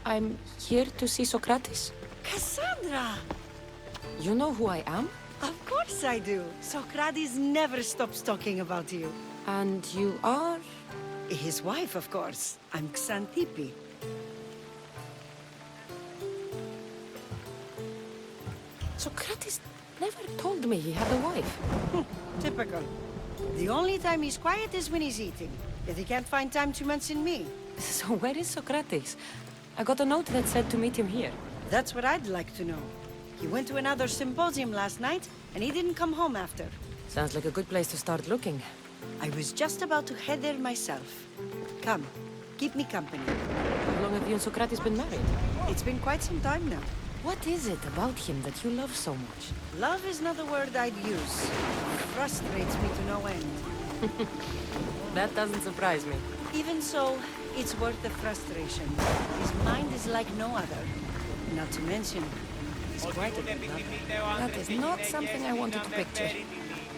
I'm here to see Socrates. Cassandra! You know who I am? Of course I do. Socrates never stops talking about you. And you are? His wife, of course. I'm Xanthippe. Socrates never told me he had a wife. Typical. The only time he's quiet is when he's eating. Yet he can't find time to mention me. So where is Socrates? I got a note that said to meet him here. That's what I'd like to know. He went to another symposium last night, and he didn't come home after. Sounds like a good place to start looking. I was just about to head there myself. Come, keep me company. How long have you and Socrates been married? It's been quite some time now. What is it about him that you love so much? Love is not a word I'd use. It frustrates me to no end. That doesn't surprise me. Even so, it's worth the frustration. His mind is like no other. Not to mention, he's quite a good lover. That is not something I wanted to picture. It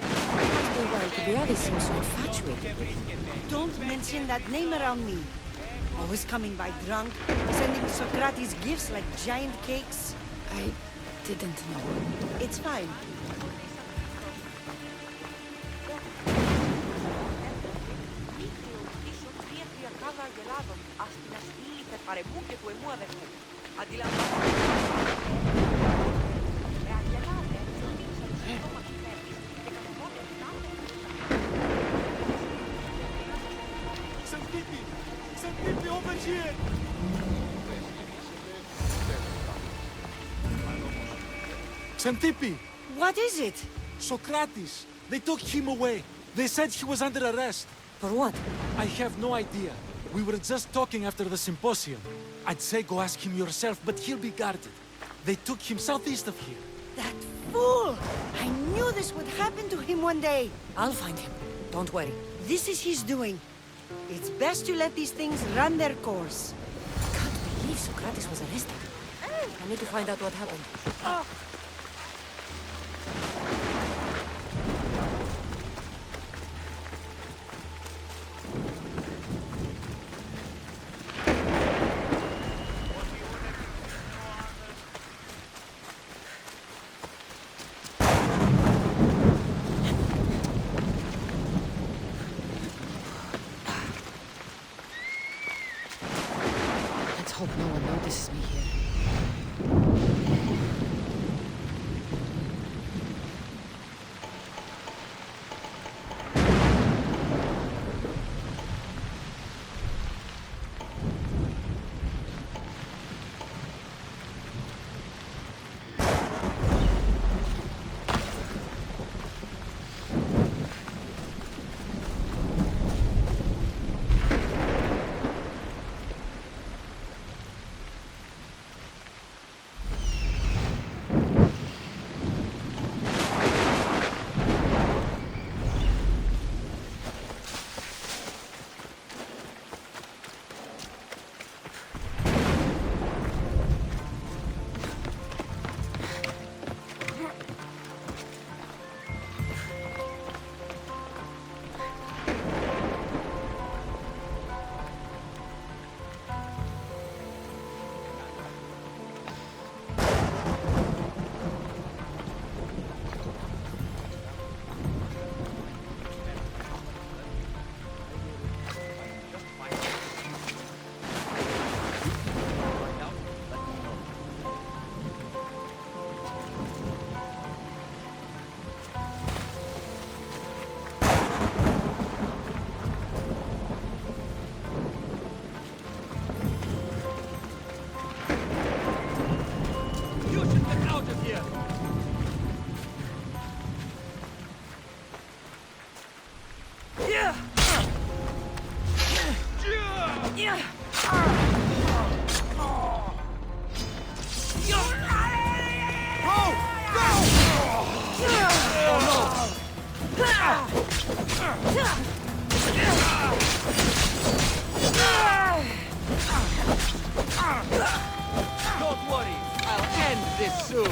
must be well to be Odyssey so infatuated with him. Don't mention that name around me. Always coming by drunk, sending Socrates gifts like giant cakes. I didn't know. It's fine. Xanthippe, over here! Xanthippe! What is it? Socrates! They took him away. They said he was under arrest. For what? I have no idea. We were just talking after the symposium. I'd say go ask him yourself, but he'll be guarded. They took him southeast of here. That fool! I knew this would happen to him one day. I'll find him. Don't worry. This is his doing. It's best to let these things run their course. I can't believe Socrates was arrested. I need to find out what happened. Let's hope no one notices me here. Don't worry, I'll end this soon.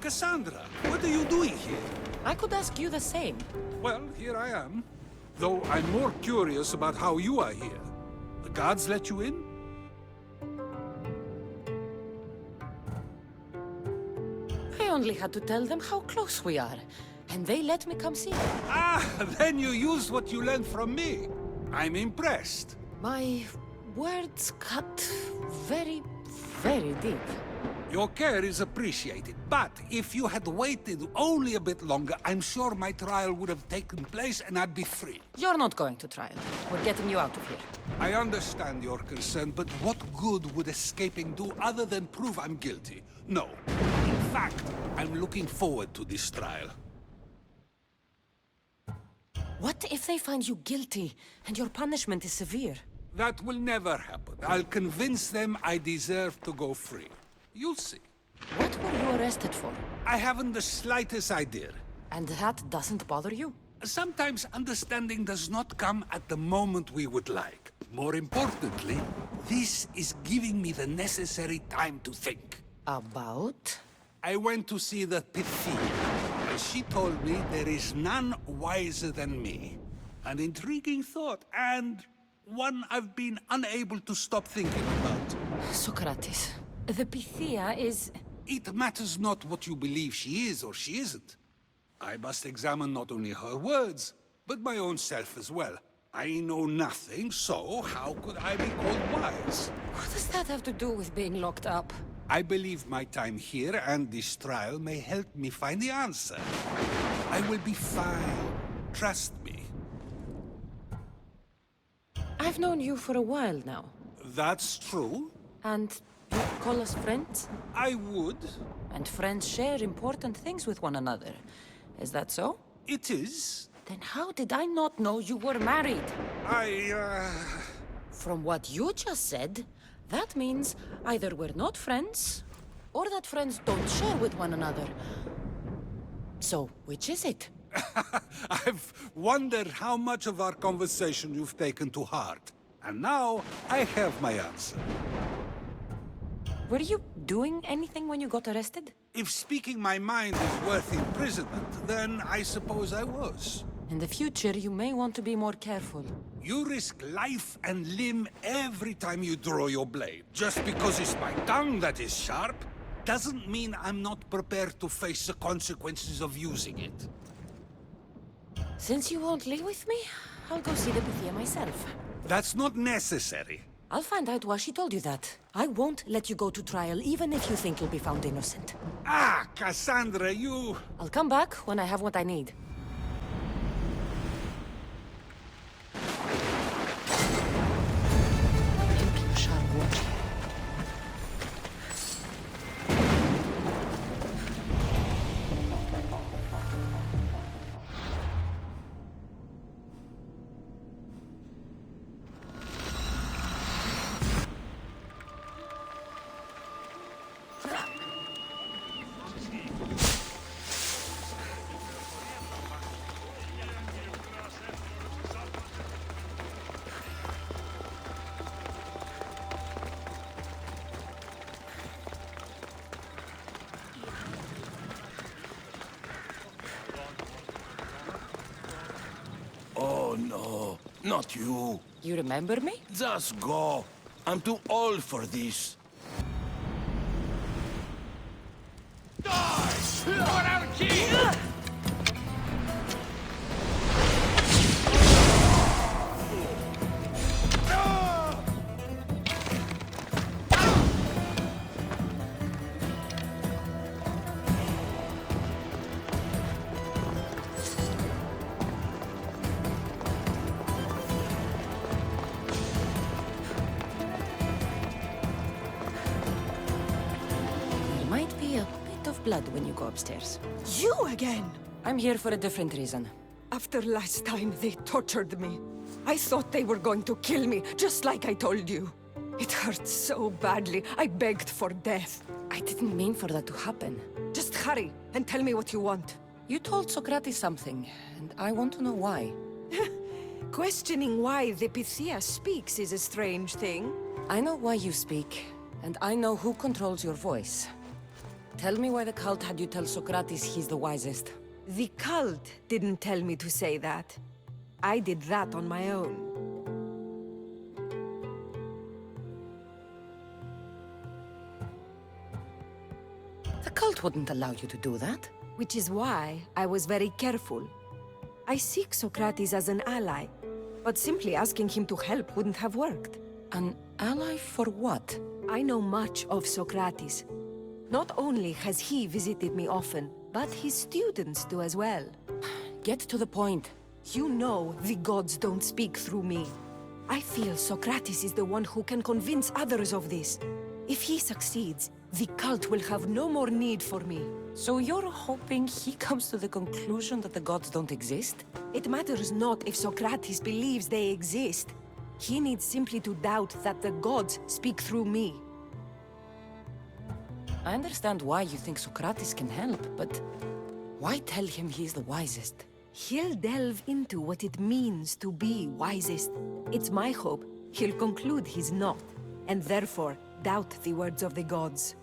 Cassandra, what are you doing here? I could ask you the same. Well, here I am. Though I'm more curious about how you are here. The guards let you in? I only had to tell them how close we are, and they let me come see you. Ah, then you used what you learned from me. I'm impressed. My words cut very, very deep. Your care is appreciated, but if you had waited only a bit longer, I'm sure my trial would have taken place and I'd be free. You're not going to trial. We're getting you out of here. I understand your concern, but what good would escaping do other than prove I'm guilty? No. In fact, I'm looking forward to this trial. What if they find you guilty and your punishment is severe? That will never happen. I'll convince them I deserve to go free. You'll see. What were you arrested for? I haven't the slightest idea. And that doesn't bother you? Sometimes understanding does not come at the moment we would like. More importantly, this is giving me the necessary time to think. About? I went to see the Pythia, and she told me there is none wiser than me. An intriguing thought, and one I've been unable to stop thinking about. Socrates, the Pythia is... It matters not what you believe she is or she isn't. I must examine not only her words, but my own self as well. I know nothing, so how could I be called wise? What does that have to do with being locked up? I believe my time here and this trial may help me find the answer. I will be fine. Trust me. I've known you for a while now. That's true. And you call us friends? I would. And friends share important things with one another. Is that so? It is. Then how did I not know you were married? From what you just said, that means either we're not friends, or that friends don't share with one another. So, which is it? I've wondered how much of our conversation you've taken to heart. And now, I have my answer. Were you doing anything when you got arrested? If speaking my mind is worth imprisonment, then I suppose I was. In the future, you may want to be more careful. You risk life and limb every time you draw your blade. Just because it's my tongue that is sharp, doesn't mean I'm not prepared to face the consequences of using it. Since you won't leave with me, I'll go see the Pythia myself. That's not necessary. I'll find out why she told you that. I won't let you go to trial, even if you think you'll be found innocent. Ah, Cassandra, you... I'll come back when I have what I need. Keep sharp watch. Oh no, not you. You remember me? Just go. I'm too old for this. There might be a bit of blood when you go upstairs. You again! I'm here for a different reason. After last time, they tortured me. I thought they were going to kill me, just like I told you. It hurt so badly, I begged for death. I didn't mean for that to happen. Just hurry, and tell me what you want. You told Socrates something, and I want to know why. Questioning why the Pythia speaks is a strange thing. I know why you speak, and I know who controls your voice. Tell me why the cult had you tell Socrates he's the wisest. The cult didn't tell me to say that. I did that on my own. The cult wouldn't allow you to do that. Which is why I was very careful. I seek Socrates as an ally, but simply asking him to help wouldn't have worked. An ally for what? I know much of Socrates. Not only has he visited me often, but his students do as well. Get to the point. You know the gods don't speak through me. I feel Socrates is the one who can convince others of this. If he succeeds, the cult will have no more need for me. So you're hoping he comes to the conclusion that the gods don't exist? It matters not if Socrates believes they exist. He needs simply to doubt that the gods speak through me. I understand why you think Socrates can help, but why tell him he's the wisest? He'll delve into what it means to be wisest. It's my hope he'll conclude he's not, and therefore doubt the words of the gods.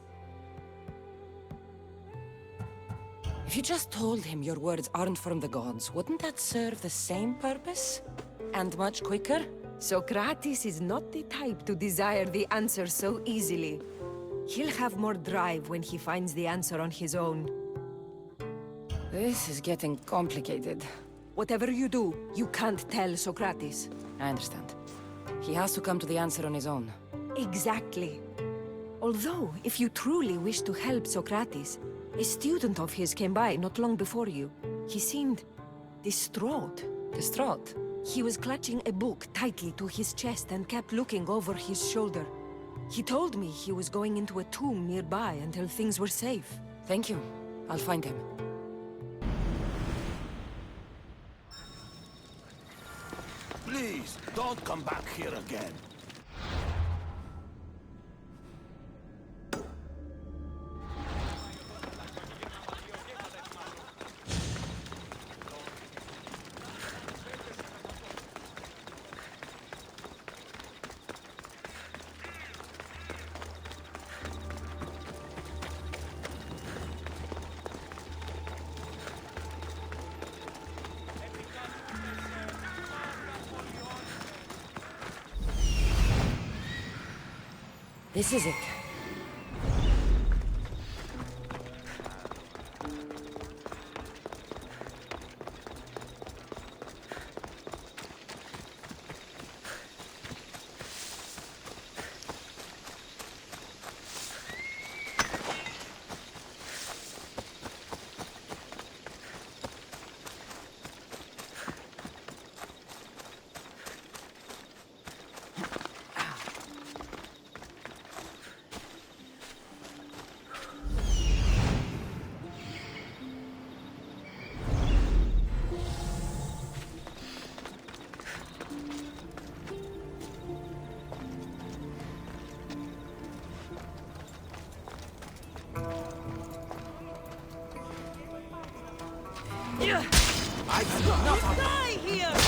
If you just told him your words aren't from the gods, wouldn't that serve the same purpose? And much quicker? Socrates is not the type to desire the answer so easily. He'll have more drive when he finds the answer on his own. This is getting complicated. Whatever you do, you can't tell Socrates. I understand. He has to come to the answer on his own. Exactly. Although, if you truly wish to help Socrates, a student of his came by not long before you. He seemed distraught. Distraught? He was clutching a book tightly to his chest and kept looking over his shoulder. He told me he was going into a tomb nearby until things were safe. Thank you. I'll find him. Please, don't come back here again. This is it.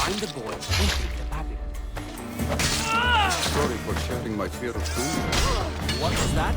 Find the boy and take the tablet. Sorry for sharing my fear of doom. What was that?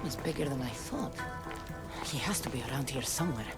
is bigger than I thought. He has to be around here somewhere.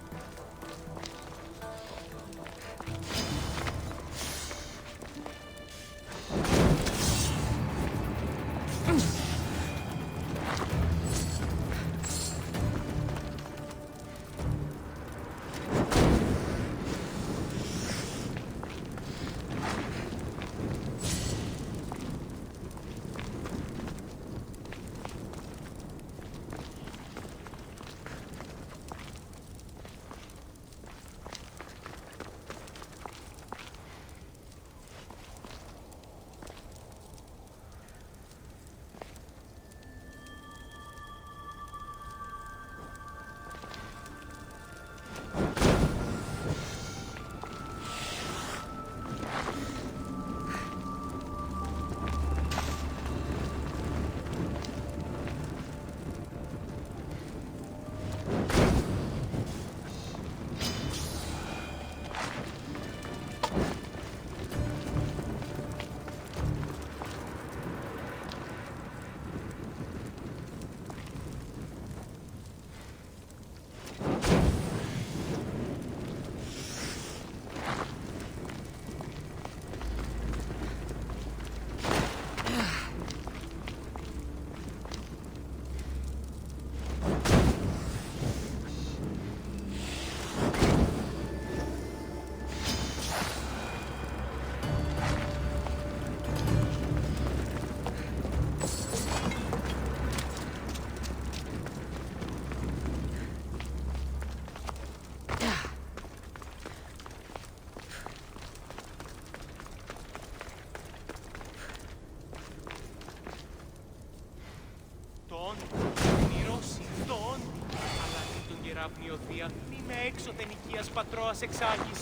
Μη με έξωθεν οικίας πατρώας εξάγεις.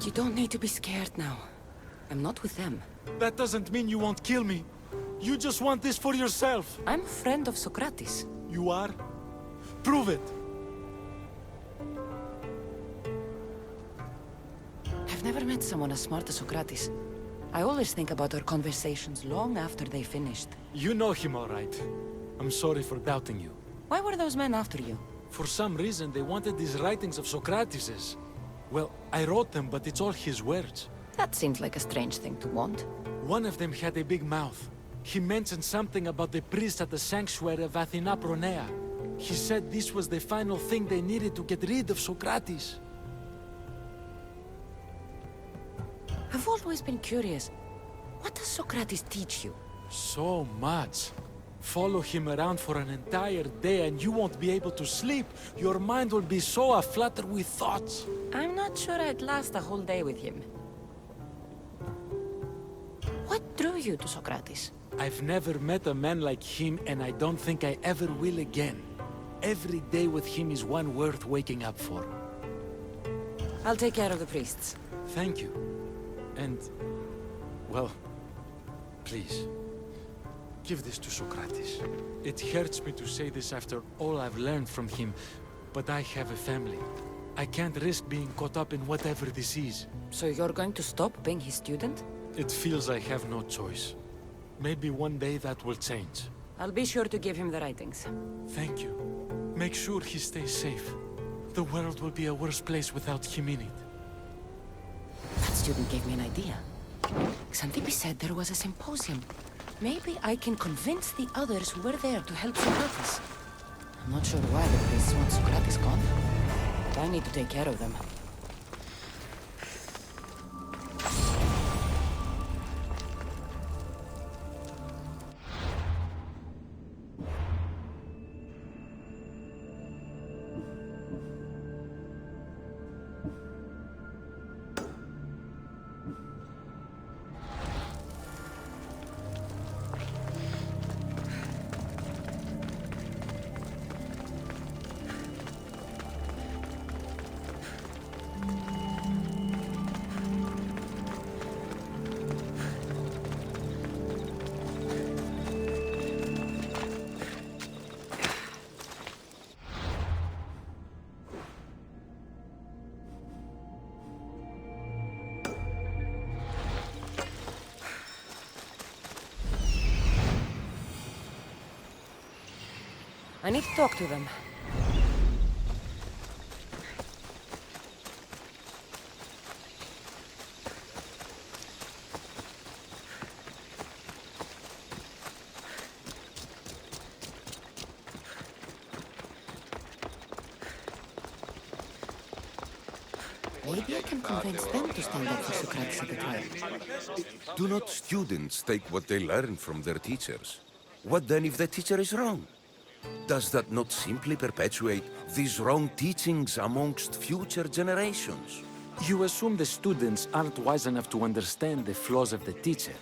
You don't need to be scared now. I'm not with them. That doesn't mean you won't kill me. You just want this for yourself. I'm a friend of Socrates. You are? Prove it. I've never met someone as smart as Socrates. I always think about our conversations long after they finished. You know him all right. I'm sorry for doubting you. Why were those men after you? For some reason, they wanted these writings of Socrates's. Well, I wrote them, but it's all his words. That seems like a strange thing to want. One of them had a big mouth. He mentioned something about the priest at the sanctuary of Athena Pronea. He said this was the final thing they needed to get rid of Socrates. I've always been curious. What does Socrates teach you? So much. Follow him around for an entire day and you won't be able to sleep. Your mind will be so aflutter with thoughts. I'm not sure I'd last a whole day with him. What drew you to Socrates? I've never met a man like him and I don't think I ever will again. Every day with him is one worth waking up for. I'll take care of the priests. Thank you. And, well, please, give this to Socrates. It hurts me to say this after all I've learned from him, but I have a family. I can't risk being caught up in whatever this is. So you're going to stop being his student? It feels I have no choice. Maybe one day that will change. I'll be sure to give him the writings. Thank you. Make sure he stays safe. The world will be a worse place without him in it. That student gave me an idea. Xanthippe said there was a symposium. Maybe I can convince the others who were there to help Socrates. I'm not sure why the priests want Socrates gone, but I need to take care of them. I need to talk to them. Maybe I can convince them to stand up for Sokrates at the trial. Do not students take what they learn from their teachers? What then if the teacher is wrong? Does that not simply perpetuate these wrong teachings amongst future generations? You assume the students aren't wise enough to understand the flaws of the teacher.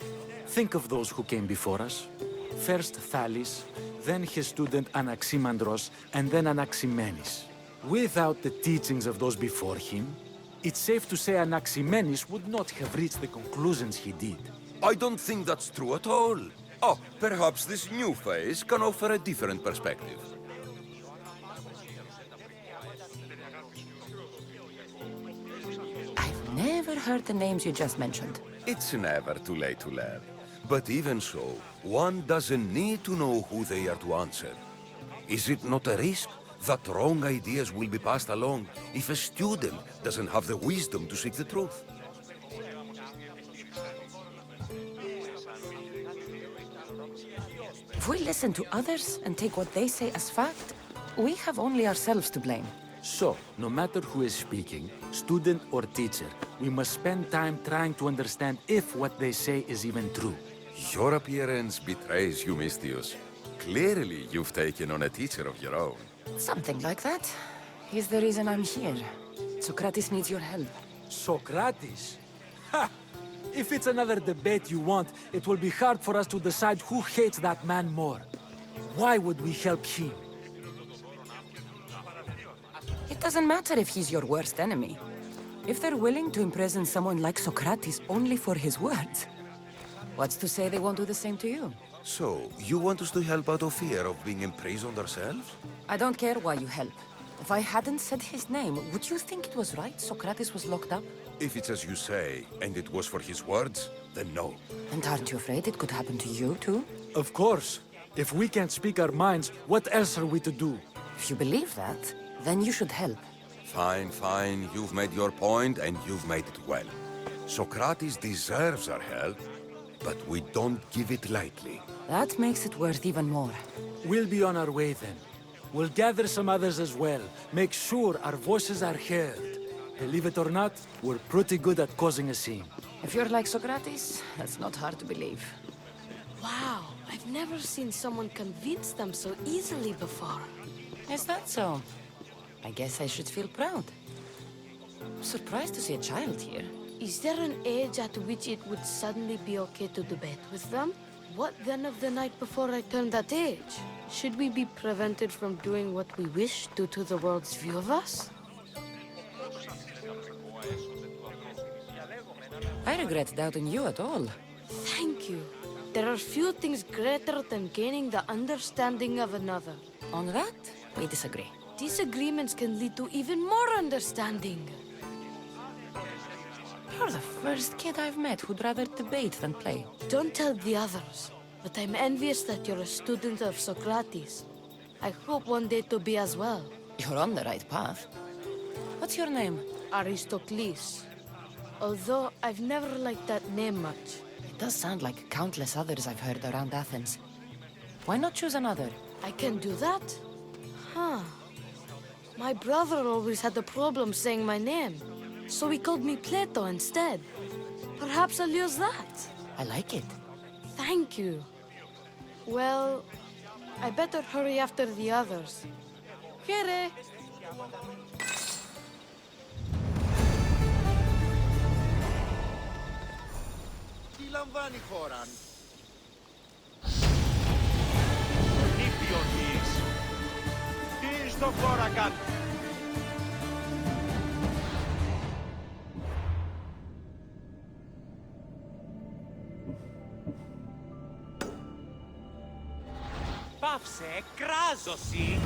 Think of those who came before us. First Thales, then his student Anaximandros, and then Anaximenes. Without the teachings of those before him, it's safe to say Anaximenes would not have reached the conclusions he did. I don't think that's true at all. Oh, perhaps this new phase can offer a different perspective. I've never heard the names you just mentioned. It's never too late to learn. But even so, one doesn't need to know who they are to answer. Is it not a risk that wrong ideas will be passed along if a student doesn't have the wisdom to seek the truth? If we listen to others and take what they say as fact, we have only ourselves to blame. So, no matter who is speaking, student or teacher, we must spend time trying to understand if what they say is even true. Your appearance betrays you, Mystius. Clearly, you've taken on a teacher of your own. Something like that. He's the reason I'm here. Sokrates needs your help. Socrates? Ha! If it's another debate you want, it will be hard for us to decide who hates that man more. Why would we help him? It doesn't matter if he's your worst enemy. If they're willing to imprison someone like Sokrates only for his words, what's to say they won't do the same to you? So, you want us to help out of fear of being imprisoned ourselves? I don't care why you help. If I hadn't said his name, would you think it was right Sokrates was locked up? If it's as you say, and it was for his words, then no. And aren't you afraid it could happen to you, too? Of course. If we can't speak our minds, what else are we to do? If you believe that, then you should help. Fine, fine. You've made your point, and you've made it well. Socrates deserves our help, but we don't give it lightly. That makes it worth even more. We'll be on our way then. We'll gather some others as well. Make sure our voices are heard. Believe it or not, we're pretty good at causing a scene. If you're like Socrates, that's not hard to believe. Wow, I've never seen someone convince them so easily before. Is that so? I guess I should feel proud. I'm surprised to see a child here. Is there an age at which it would suddenly be okay to debate with them? What then of the night before I turned that age? Should we be prevented from doing what we wish due to the world's view of us? I regret doubting you at all. Thank you. There are few things greater than gaining the understanding of another. On that, we disagree. Disagreements can lead to even more understanding. You're the first kid I've met who'd rather debate than play. Don't tell the others, but I'm envious that you're a student of Socrates. I hope one day to be as well. You're on the right path. What's your name? Aristocles. Although I've never liked that name much. It does sound like countless others I've heard around Athens. Why not choose another? I can do that? Huh. My brother always had a problem saying my name, so he called me Plato instead. Perhaps I'll use that. I like it. Thank you. Well, I better hurry after the others. Here. Τι λαμβάνει η χώρα? Ήπιον της. Τι στο χώρα κάτω. Πάυσε, κράζωση.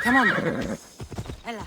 Come on. Ella.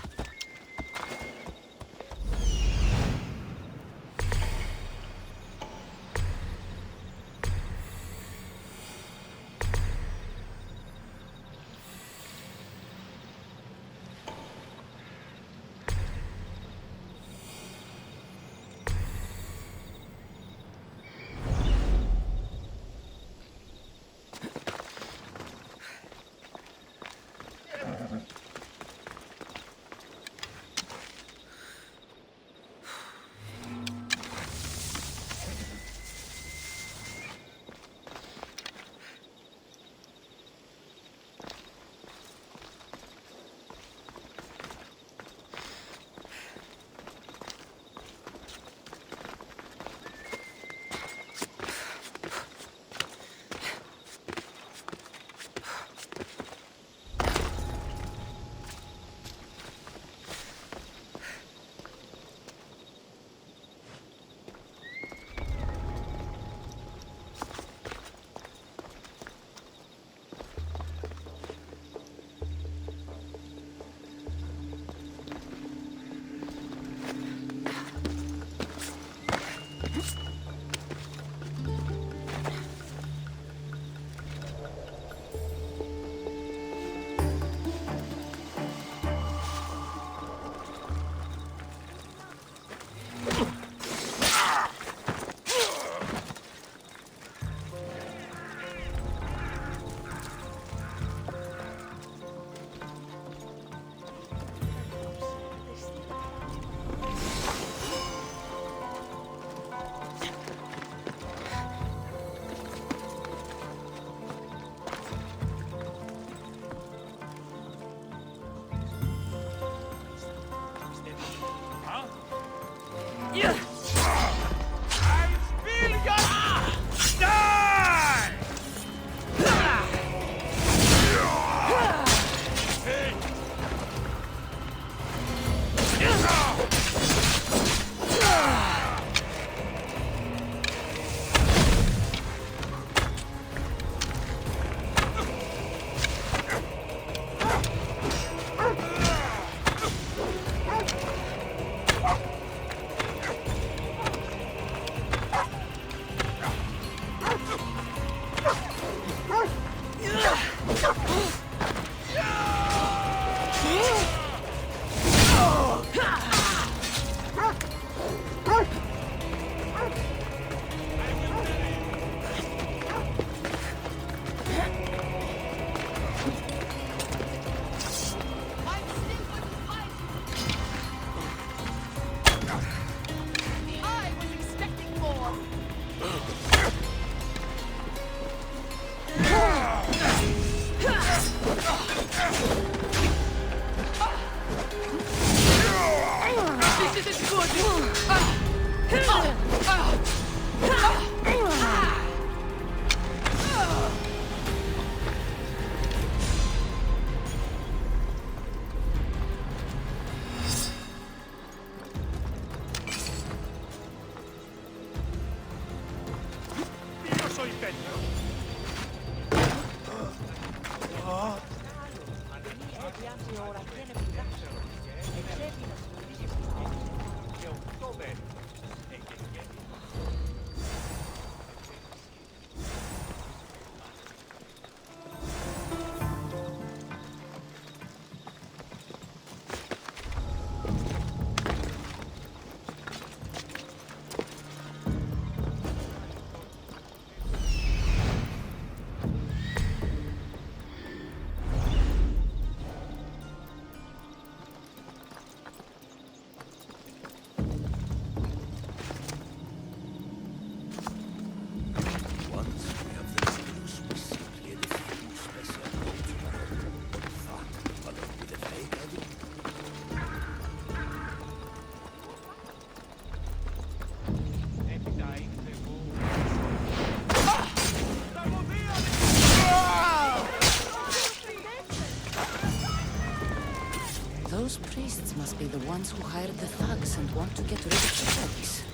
Those priests must be the ones who hired the thugs and want to get rid of Socrates.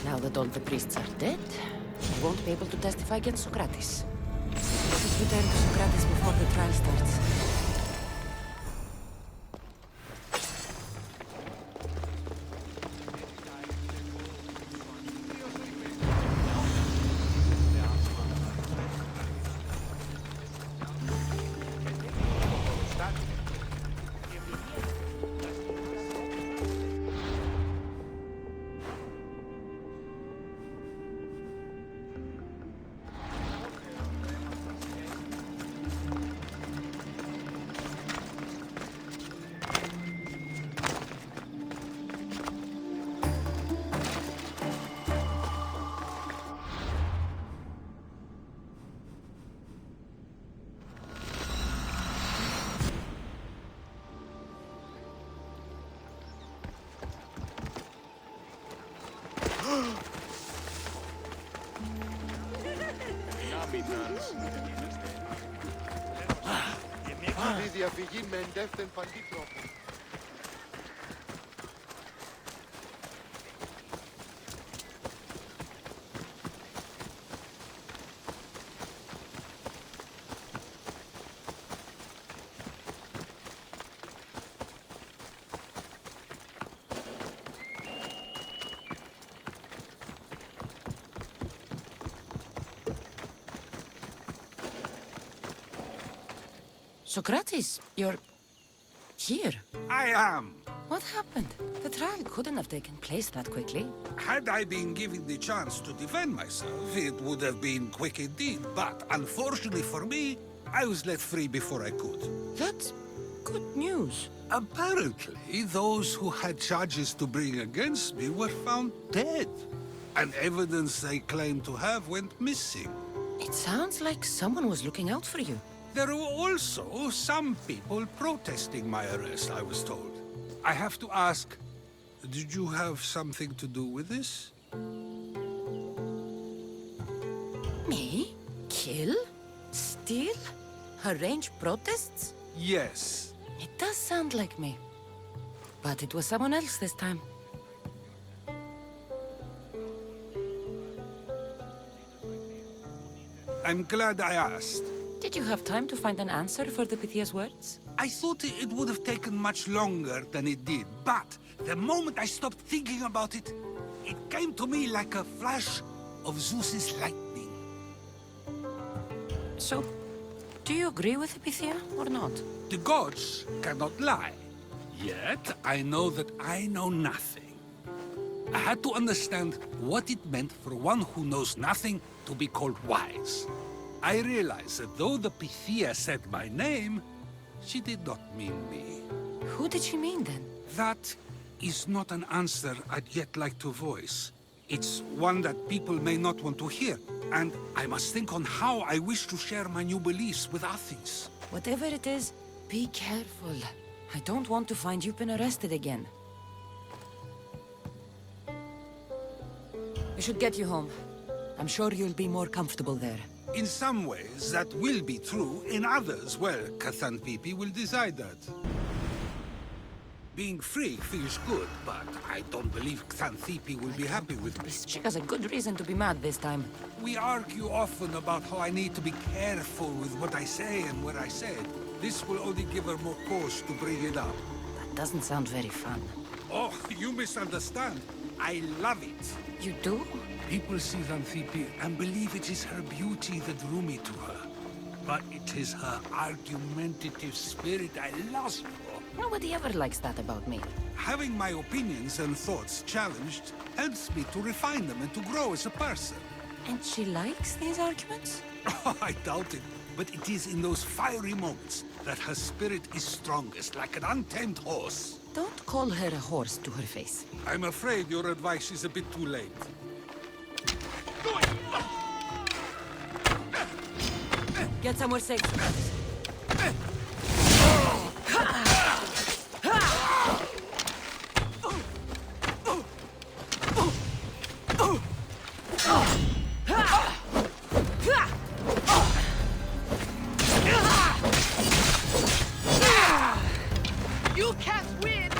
Now that all the priests are dead, I won't be able to testify against Socrates. Let us return to Socrates before the trial starts. Η διαφυγή με εντεύθεν παντήτροπο. Socrates, you're here. I am. What happened? The trial couldn't have taken place that quickly. Had I been given the chance to defend myself, it would have been quick indeed. But unfortunately for me, I was let free before I could. That's good news. Apparently, those who had charges to bring against me were found dead. And evidence they claimed to have went missing. It sounds like someone was looking out for you. There were also some people protesting my arrest, I was told. I have to ask, did you have something to do with this? Me? Kill? Steal? Arrange protests? Yes. It does sound like me. But it was someone else this time. I'm glad I asked. Did you have time to find an answer for the Pythia's words? I thought it would have taken much longer than it did, but the moment I stopped thinking about it, it came to me like a flash of Zeus's lightning. So, do you agree with the Pythia or not? The gods cannot lie. Yet, I know that I know nothing. I had to understand what it meant for one who knows nothing to be called wise. I realized that though the Pythia said my name, she did not mean me. Who did she mean then? That is not an answer I'd yet like to voice. It's one that people may not want to hear, and I must think on how I wish to share my new beliefs with Athens. Whatever it is, be careful. I don't want to find you've been arrested again. We should get you home. I'm sure you'll be more comfortable there. In some ways, that will be true. In others, well, Xanthippe will decide that. Being free feels good, but I don't believe Xanthippe will be happy with me. She has a good reason to be mad this time. We argue often about how I need to be careful with what I say and what I said. This will only give her more cause to bring it up. That doesn't sound very fun. Oh, you misunderstand. I love it. You do? People see Xanthippe and believe it is her beauty that drew me to her. But it is her argumentative spirit I lust for. Nobody ever likes that about me. Having my opinions and thoughts challenged helps me to refine them and to grow as a person. And she likes these arguments? Oh, I doubt it. But it is in those fiery moments that her spirit is strongest, like an untamed horse. Don't call her a horse to her face. I'm afraid your advice is a bit too late. Get somewhere safe. You can't win!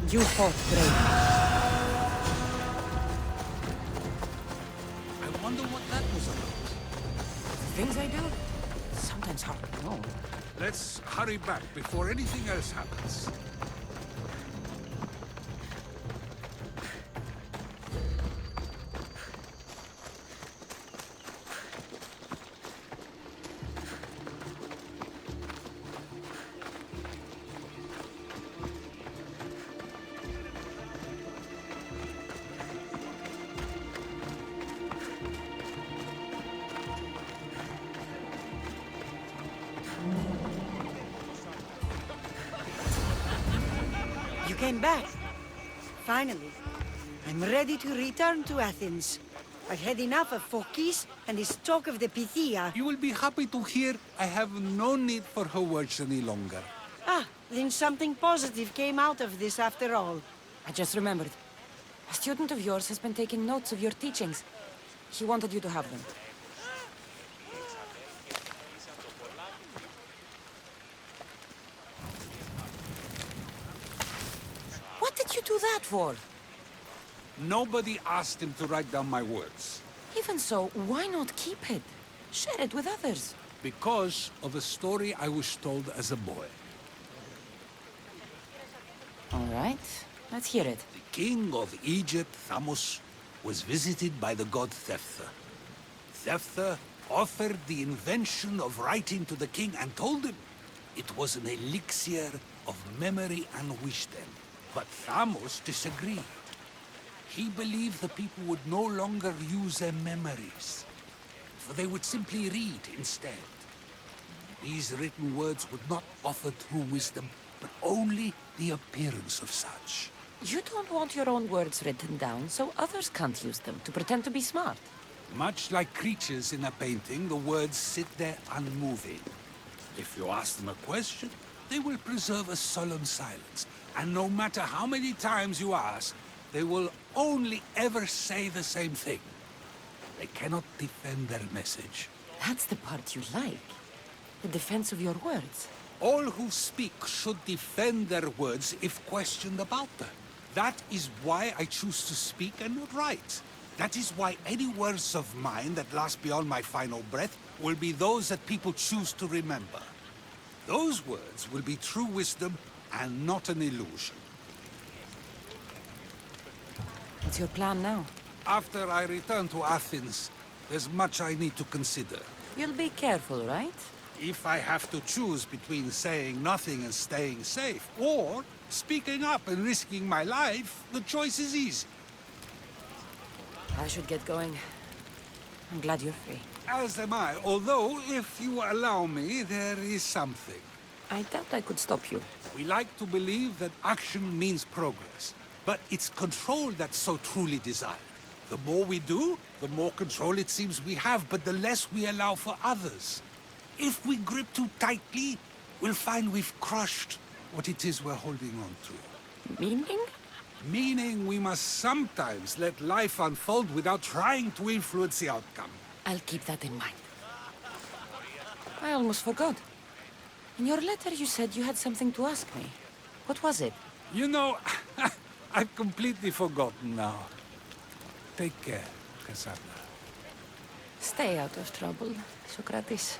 You fought bravely. I wonder what that was about. The things I do? Sometimes hard to know. Let's hurry back before anything else happens. You came back. Finally. I'm ready to return to Athens. I've had enough of Phokis and his talk of the Pythia. You will be happy to hear I have no need for her words any longer. Ah, then something positive came out of this after all. I just remembered. A student of yours has been taking notes of your teachings. He wanted you to have them. What did you do that for? Nobody asked him to write down my words. Even so, why not keep it? Share it with others. Because of a story I was told as a boy. All right, let's hear it. The king of Egypt, Thamos, was visited by the god Xanthippe. Xanthippe offered the invention of writing to the king and told him it was an elixir of memory and wisdom. But Thamos disagreed. He believed the people would no longer use their memories, for they would simply read instead. These written words would not offer true wisdom, but only the appearance of such. You don't want your own words written down, so others can't use them to pretend to be smart. Much like creatures in a painting, the words sit there unmoving. If you ask them a question, they will preserve a solemn silence. And no matter how many times you ask, they will only ever say the same thing. They cannot defend their message. That's the part you like. The defense of your words. All who speak should defend their words if questioned about them. That is why I choose to speak and not write. That is why any words of mine that last beyond my final breath will be those that people choose to remember. Those words will be true wisdom and not an illusion. What's your plan now? After I return to Athens, there's much I need to consider. You'll be careful, right? If I have to choose between saying nothing and staying safe, or speaking up and risking my life, the choice is easy. I should get going. I'm glad you're free. As am I, although, if you allow me, there is something. I doubt I could stop you. We like to believe that action means progress, but it's control that's so truly desired. The more we do, the more control it seems we have, but the less we allow for others. If we grip too tightly, we'll find we've crushed what it is we're holding on to. Meaning? Meaning we must sometimes let life unfold without trying to influence the outcome. I'll keep that in mind. I almost forgot. In your letter you said you had something to ask me. What was it? You know, I've completely forgotten now. Take care, Cassandra. Stay out of trouble, Socrates.